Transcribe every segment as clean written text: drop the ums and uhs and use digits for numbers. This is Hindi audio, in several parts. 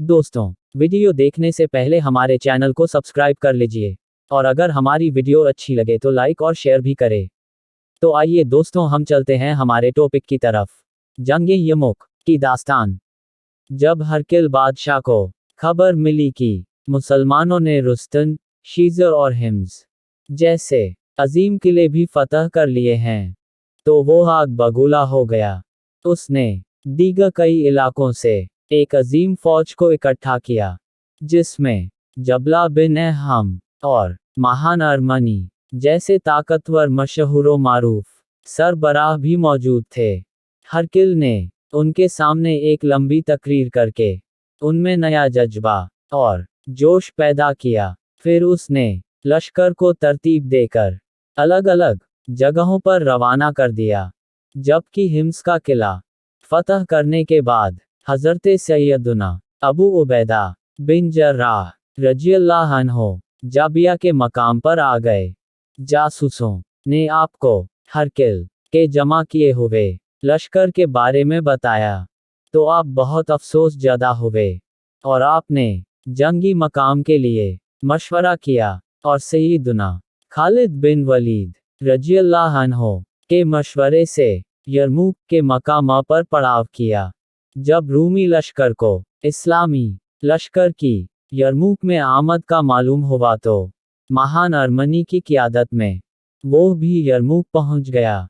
दोस्तों, वीडियो देखने से पहले हमारे चैनल को सब्सक्राइब कर लीजिए और अगर हमारी वीडियो अच्छी लगे तो लाइक और शेयर भी करें। तो आइए दोस्तों, हम चलते हैं हमारे टॉपिक की तरफ। जंग यर्मुक की दास्तान। जब हरकिल बादशाह को खबर मिली कि मुसलमानों ने रुस्तन, शीजर और हिम्स जैसे अजीम किले भी फतह कर लिए हैं, तो वो आग बगूला हो गया। उसने दीगर कई इलाकों से एक अजीम फौज को इकट्ठा किया, जिसमें जबला बिन हम और महान अरमनी जैसे ताकतवर मशहूर मारूफ सरबराह भी मौजूद थे। हरकिल ने उनके सामने एक लंबी तकरीर करके उनमें नया जज्बा और जोश पैदा किया। फिर उसने लश्कर को तरतीब देकर अलग अलग जगहों पर रवाना कर दिया। जबकि हिम्स का किला फतह करने के बाद हजरत सैयदुना अबू उबैदा बिन जर्राह रज़ियल्लाहु अन्हु जाबिया के मकाम पर आ गए। जासूसों ने आपको हरकिल के जमा किए हुए लश्कर के बारे में बताया, तो आप बहुत अफसोस ज़दा हुए और आपने जंगी मकाम के लिए मशवरा किया और सैयदुना खालिद बिन वलीद रज़ियल्लाहु अन्हु के मशवरे से यरमुक के मकाम पर पड़ाव किया। जब रूमी लश्कर को इस्लामी लश्कर की यरमुक में आमद का मालूम हुआ तो महान अरमनी की क़ियादत में वो भी यरमुक पहुंच गया।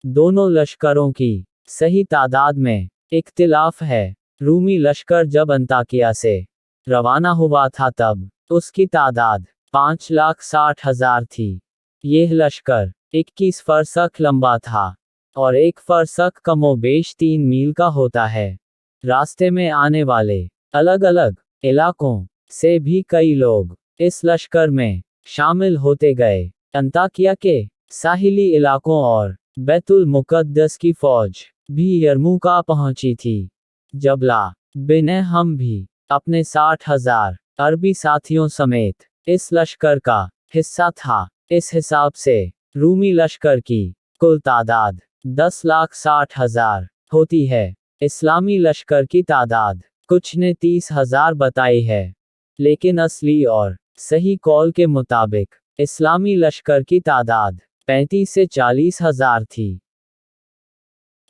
दोनों लश्करों की सही तादाद में इख्तिलाफ है। रूमी लश्कर जब अंताकिया से रवाना हुआ था तब उसकी तादाद 5,60,000 थी। यह लश्कर 21 फरसख लंबा था और एक फरसख कमोबेश 3 मील का होता है। रास्ते में आने वाले अलग अलग इलाकों से भी कई लोग इस लश्कर में शामिल होते गए। अंताकिया के साहिली इलाकों और बैतुल मुक़द्दस की फौज भी यरमुक आ पहुंची थी। जबला बिन हम भी अपने 60,000 अरबी साथियों समेत इस लश्कर का हिस्सा था। इस हिसाब से रूमी लश्कर की कुल तादाद 10,60,000 होती है। इस्लामी लश्कर की तादाद कुछ ने 30,000 बताई है, लेकिन असली और सही कौल के मुताबिक इस्लामी लश्कर की तादाद 35 से 40,000 थी।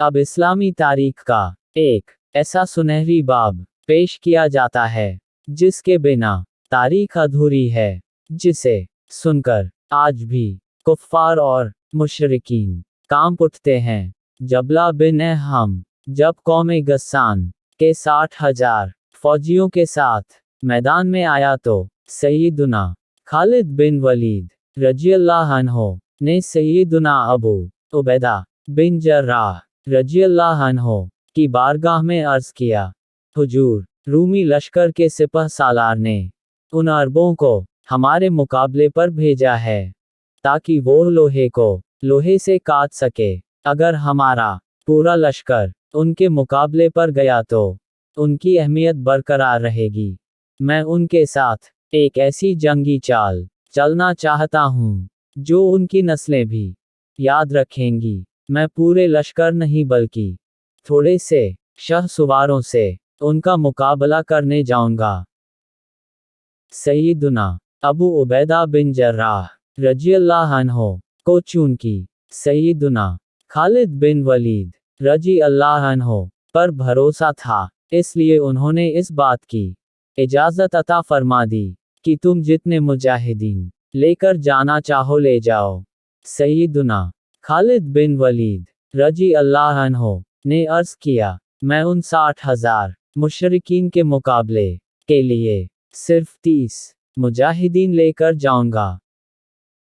अब इस्लामी तारीख का एक ऐसा सुनहरी बाब पेश किया जाता है जिसके बिना तारीख अधूरी है, जिसे सुनकर आज भी कुफ्फार और मुशरिकीन कांप उठते हैं। जबला बिन हम जब कौमे गस्सान के 60,000 फौजियों के साथ मैदान में आया तो सैयदुना खालिद बिन वलीद रज़ियल्लाहु अन्हु ने सैयदुना अबू उबैदा बिन जर्राह रज़ियल्लाहु अन्हु की बारगाह में अर्ज़ किया, हुजूर, रूमी लश्कर के सिपह सालार ने उन अरबों को हमारे मुकाबले पर भेजा है ताकि वो लोहे को लोहे से काट सके। अगर हमारा पूरा लश्कर उनके मुकाबले पर गया तो उनकी अहमियत बरकरार रहेगी। मैं उनके साथ एक ऐसी जंगी चाल चलना चाहता हूँ जो उनकी नस्लें भी याद रखेंगी। मैं पूरे लश्कर नहीं बल्कि थोड़े से शह सुवारों से उनका मुकाबला करने जाऊंगा। सैयदुना अबू उबैदा बिन जर्राह रज़ियल्लाहु अन्हु को चूंकि सैयदुना खालिद बिन वलीद रज़ियल्लाहु अन्हु पर भरोसा था, इसलिए उन्होंने इस बात की इजाज़त अता फरमा दी कि तुम जितने मुजाहिदीन लेकर जाना चाहो ले जाओ। सैयदुना खालिद बिन वलीद रज़ियल्लाहु अन्हु ने अर्ज़ किया, मैं उन 60,000 मुशरिकीन के मुकाबले के लिए सिर्फ 30 मुजाहिदीन लेकर जाऊंगा।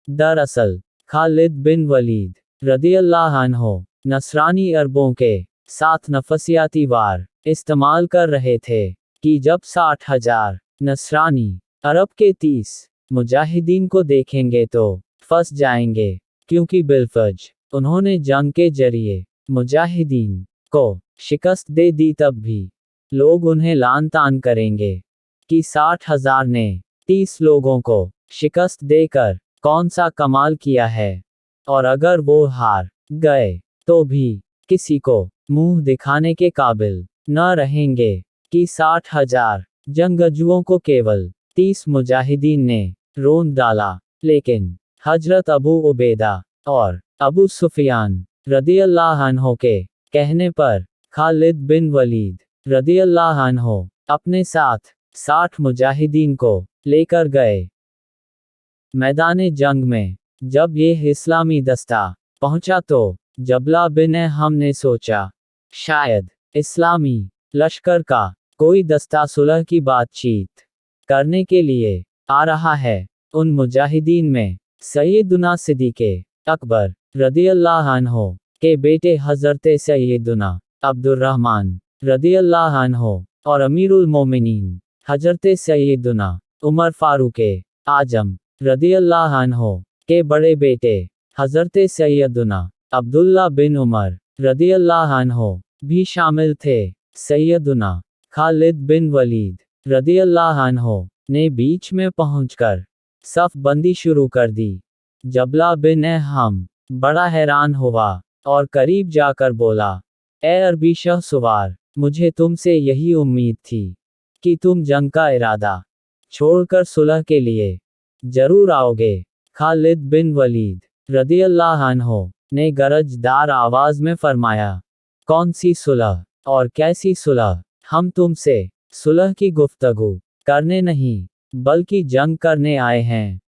दरअसल खालिद बिन वलीद रज़ियल्लाहु अन्हु नसरानी अरबों के साथ नफसियाती वार इस्तेमाल कर रहे थे कि जब 60,000 नसरानी अरब के 30 मुजाहिदीन को देखेंगे तो फंस जाएंगे, क्योंकि बिलफज उन्होंने जंग के जरिए मुजाहिदीन को शिकस्त दे दी, तब भी लोग उन्हें लान तान करेंगे कि 60,000 ने 30 लोगों को शिकस्त देकर कौन सा कमाल किया है। और अगर वो हार गए तो भी किसी को मुंह दिखाने के काबिल न रहेंगे। कि 60,000 जंगजुओं को केवल 30 मुजाहिदीन ने रोंद डाला। लेकिन हजरत अबू उबैदा और अबू सुफियान रदियल्लाहु अन्हु के कहने पर खालिद बिन वलीद रदियल्लाहु अन्हु अपने साथ 60 मुजाहिदीन को लेकर गए। मैदान जंग में जब यह इस्लामी दस्ता पहुंचा तो जबला बिन हमने सोचा शायद इस्लामी लश्कर का कोई दस्ता सुलह की बातचीत करने के लिए आ रहा है। उन मुजाहिदीन में सैयदुना सिद्दीक़े अकबर रदियल्लाहु अन्हु के बेटे हज़रत सैयदुना अब्दुर्रहमान रदियल्लाहु अन्हु और अमीरुल मोमिनीन हज़रत सैयदुना उमर फारूक आजम रदियल्लाहु अन्हु के बड़े बेटे हज़रत सैयदुना अब्दुल्ला बिन उमर रदियल्लाहु अन्हु भी शामिल थे। सैयदुना खालिद बिन वलीद रदियल्लाहु अन्हु ने बीच में पहुंचकर सफ बंदी शुरू कर दी। जबला बिन हम बड़ा हैरान हुआ और करीब जाकर बोला, ए अरबी शहसवार, मुझे तुमसे यही उम्मीद थी कि तुम जंग का इरादा छोड़कर सुलह के लिए जरूर आओगे। खालिद बिन वलीद रदियल्लाहु अन्हु ने गरजदार आवाज में फरमाया, कौन सी सुलह और कैसी सुलह? हम तुमसे सुलह की गुफ्तगू करने नहीं बल्कि जंग करने आए हैं।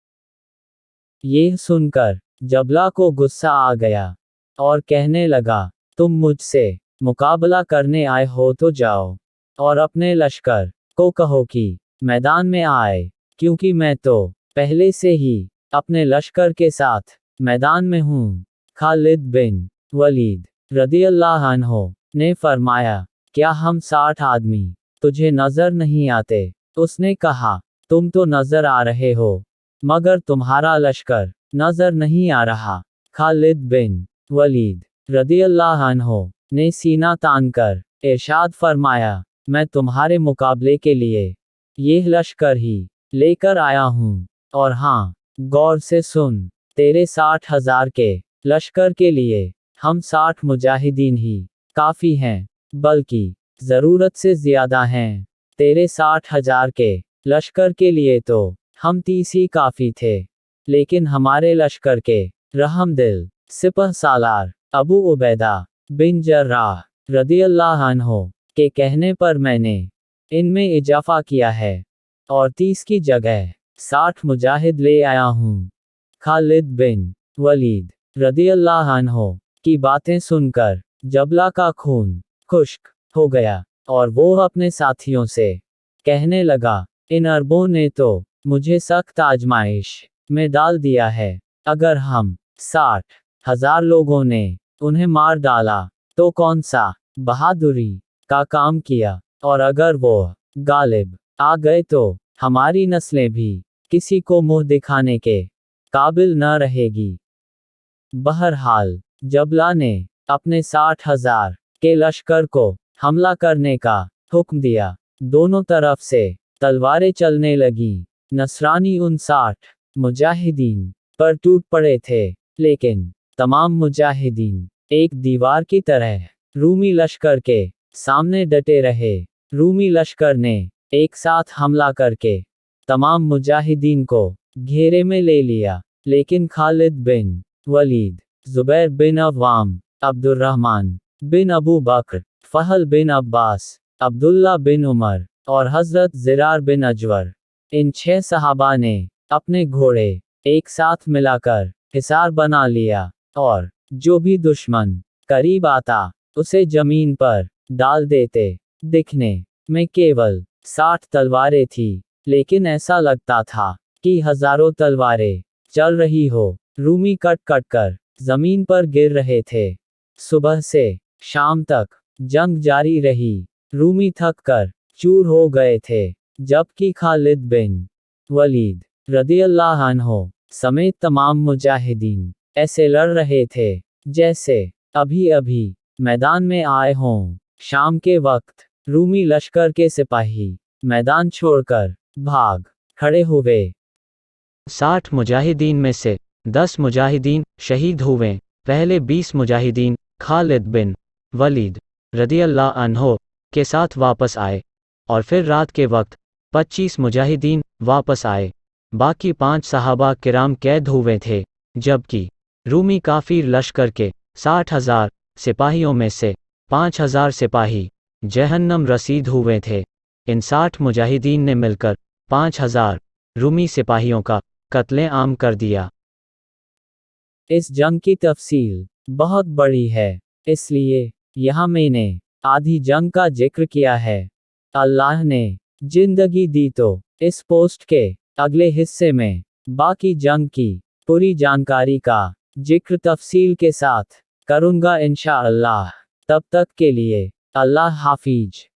यह सुनकर जबला को गुस्सा आ गया और कहने लगा, तुम मुझसे मुकाबला करने आए हो तो जाओ और अपने लश्कर को कहो कि मैदान में आए, क्योंकि मैं तो पहले से ही अपने लश्कर के साथ मैदान में हूँ। खालिद बिन वलीद रदियल्लाहु अन्हु ने फरमाया, क्या हम 60 आदमी तुझे नजर नहीं आते? उसने कहा, तुम तो नजर आ रहे हो मगर तुम्हारा लश्कर नजर नहीं आ रहा। खालिद बिन वलीद रदियल्लाहु अन्हु ने सीना तानकर इरशाद फरमाया, मैं तुम्हारे मुकाबले के लिए यह लश्कर ही लेकर आया हूँ। और हाँ, गौर से सुन, तेरे 60,000 के लश्कर के लिए हम 60 मुजाहिदीन ही काफी हैं, बल्कि जरूरत से ज्यादा हैं। तेरे 60,000 के लश्कर के लिए तो हम 30 ही काफी थे, लेकिन हमारे लश्कर के रहमदिल सिपह सालार अबू उबैदा बिन जर्राह रदियल्लाहु अन्हु के कहने पर मैंने इनमें इजाफा किया है और 30 की जगह 60 मुजाहिद ले आया हूँ। खालिद बिन वलीद रदियल्लाहु अन्हु की बातें सुनकर जबला का खून खुश्क हो गया और वो अपने साथियों से कहने लगा, इन अरबों ने तो मुझे सख्त आजमाइश में डाल दिया है। अगर हम 60,000 लोगों ने उन्हें मार डाला तो कौन सा बहादुरी का काम किया, और अगर वो गालिब आ गए तो हमारी नस्लें भी किसी को मुंह दिखाने के काबिल न रहेगी। बहरहाल जबला ने अपने 60,000 के लश्कर को हमला करने का हुक्म दिया। दोनों तरफ से तलवारें चलने लगीं। नसरानी उन 60 मुजाहिदीन पर टूट पड़े थे, लेकिन तमाम मुजाहिदीन एक दीवार की तरह रूमी लश्कर के सामने डटे रहे। रूमी लश्कर ने एक साथ हमला करके तमाम मुजाहिदीन को घेरे में ले लिया, लेकिन खालिद बिन वलीद, जुबैर बिन अव्वाम, अब्दुर्रहमान बिन अबू बकर, फहल बिन अब्बास, अब्दुल्ला बिन उमर और हजरत ज़िरार बिन अजवर, इन 6 सहाबा ने अपने घोड़े एक साथ मिलाकर हिसार बना लिया और जो भी दुश्मन करीब आता उसे जमीन पर डाल देते। दिखने में केवल 60 तलवारें थी, लेकिन ऐसा लगता था कि हजारों तलवारें चल रही हो। रूमी कट कट कर जमीन पर गिर रहे थे। सुबह से शाम तक जंग जारी रही। रूमी थक कर चूर हो गए थे, जबकि खालिद बिन वलीद रदियल्लाहु अन्हु समेत तमाम मुजाहिदीन ऐसे लड़ रहे थे जैसे अभी अभी मैदान में आए हों। शाम के वक्त रूमी लश्कर के सिपाही मैदान छोड़कर भाग खड़े हुए। 60 मुजाहिदीन में से 10 मुजाहिदीन शहीद हुए। पहले 20 मुजाहिदीन खालिद बिन वलीद रदियल्लाहु अन्हु के साथ वापस आए। और फिर रात के वक्त 25 मुजाहिदीन वापस आए। बाकी 5 सहाबा किराम कैद हुए थे, जबकि रूमी काफिर लश्कर के 60,000 सिपाहियों में से 5,000 सिपाही जहन्नम रसीद हुए थे। इन 60 मुजाहिदीन ने मिलकर 5,000 रूमी सिपाहियों का कत्ले आम कर दिया। इस जंग की तफसील बहुत बड़ी है, इसलिए यहाँ मैंने आधी जंग का जिक्र किया है। अल्लाह ने जिंदगी दी तो इस पोस्ट के अगले हिस्से में बाकी जंग की पूरी जानकारी का जिक्र तफसील के साथ करूँगा इंशाअल्लाह। तब तक के लिए अल्लाह हाफिज।